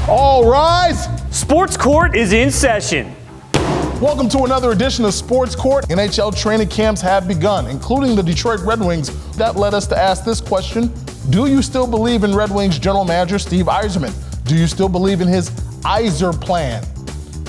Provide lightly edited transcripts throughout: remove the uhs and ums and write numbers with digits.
All rise. Sports Court is in session. Welcome to another edition of Sports Court. NHL training camps have begun, including the Detroit Red Wings. That led us to ask this question. Do you still believe in Red Wings general manager Steve Yzerman? Do you still believe in his Yzer plan?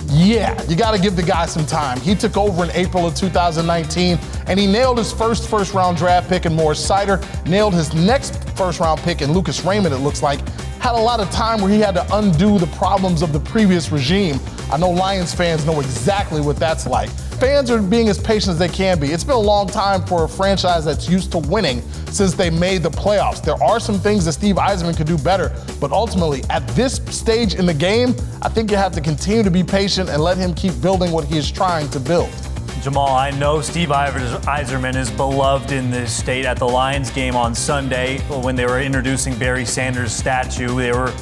Yeah, you got to give the guy some time. He took over in April of 2019, and he nailed his first-round draft pick in Morris Seider, nailed his next first-round pick in Lucas Raymond, it looks like. Had a lot of time where he had to undo the problems of the previous regime. I know Lions fans know exactly what that's like. Fans are being as patient as they can be. It's been a long time for a franchise that's used to winning since they made the playoffs. There are some things that Steve Yzerman could do better, but ultimately, at this stage in the game, I think you have to continue to be patient and let him keep building what he is trying to build. Jamal, I know Steve Yzerman is beloved in this state. At the Lions game on Sunday, when they were introducing Barry Sanders' statue,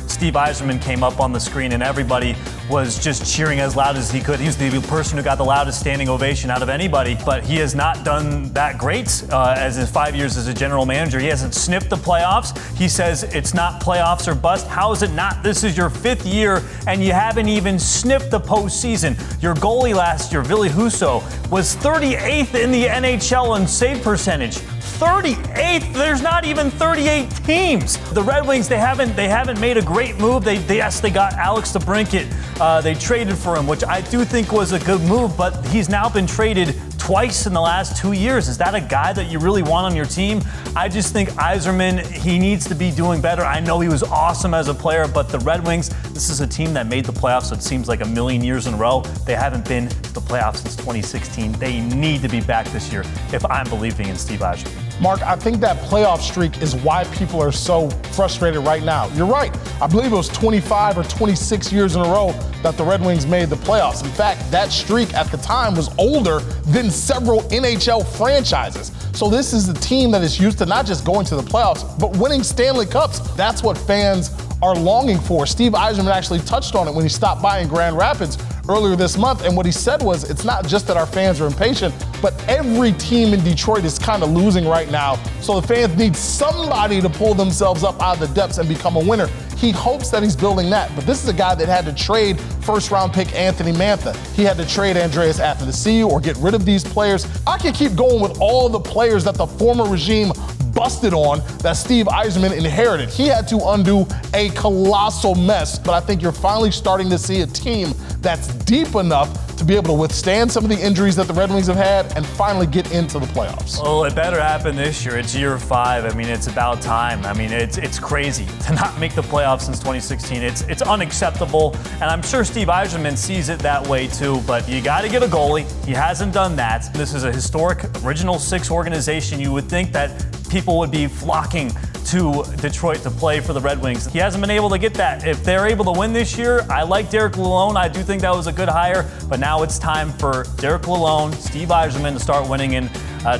Steve Yzerman came up on the screen and everybody was just cheering as loud as he could. He was the person who got the loudest standing ovation out of anybody, but he has not done that great as his 5 years as a general manager. He hasn't sniffed the playoffs. He says it's not playoffs or bust. How is it not? This is your 5th year and you haven't even sniffed the postseason. Your goalie last year, Ville Husso, was 38th in the NHL in save percentage. 38th. There's not even 38 teams. The Red Wings, they haven't made a great move. They got Alex DeBrincat. They traded for him, which I do think was a good move, but he's now been traded twice in the last 2 years. Is that a guy that you really want on your team? I just think Yzerman, he needs to be doing better. I know he was awesome as a player, but the Red Wings, this is a team that made the playoffs, so it seems like a million years in a row. They haven't been to the playoffs since 2016. They need to be back this year if I'm believing in Steve Yzerman. Mark, I think that playoff streak is why people are so frustrated right now. You're right. I believe it was 25 or 26 years in a row that the Red Wings made the playoffs. In fact, that streak at the time was older than several NHL franchises. So this is a team that is used to not just going to the playoffs, but winning Stanley Cups. That's what fans are longing for. Steve Yzerman actually touched on it when he stopped by in Grand Rapids earlier this month, and what he said was, it's not just that our fans are impatient, but every team in Detroit is kind of losing right now, so the fans need somebody to pull themselves up out of the depths and become a winner. He hopes that he's building that, but this is a guy that had to trade first-round pick Anthony Mantha. He had to trade Andreas Athanasiou or get rid of these players. I could keep going with all the players that the former regime busted on that Steve Yzerman inherited. He had to undo a colossal mess, but I think you're finally starting to see a team that's deep enough to be able to withstand some of the injuries that the Red Wings have had and finally get into the playoffs. Well, it better happen this year. It's year 5. I mean, it's about time. I mean, it's crazy to not make the playoffs since 2016. It's unacceptable, and I'm sure Steve Yzerman sees it that way too, but you got to get a goalie. He hasn't done that. This is a historic Original Six organization. You would think that people would be flocking to Detroit to play for the Red Wings. He hasn't been able to get that. If they're able to win this year, I like Derek Lalonde. I do think that was a good hire, but now it's time for Derek Lalonde, Steve Yzerman to start winning in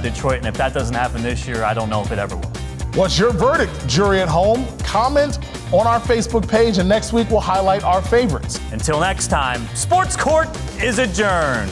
Detroit, and if that doesn't happen this year, I don't know if it ever will. What's your verdict, jury at home? Comment on our Facebook page, and next week we'll highlight our favorites. Until next time, Sports Court is adjourned.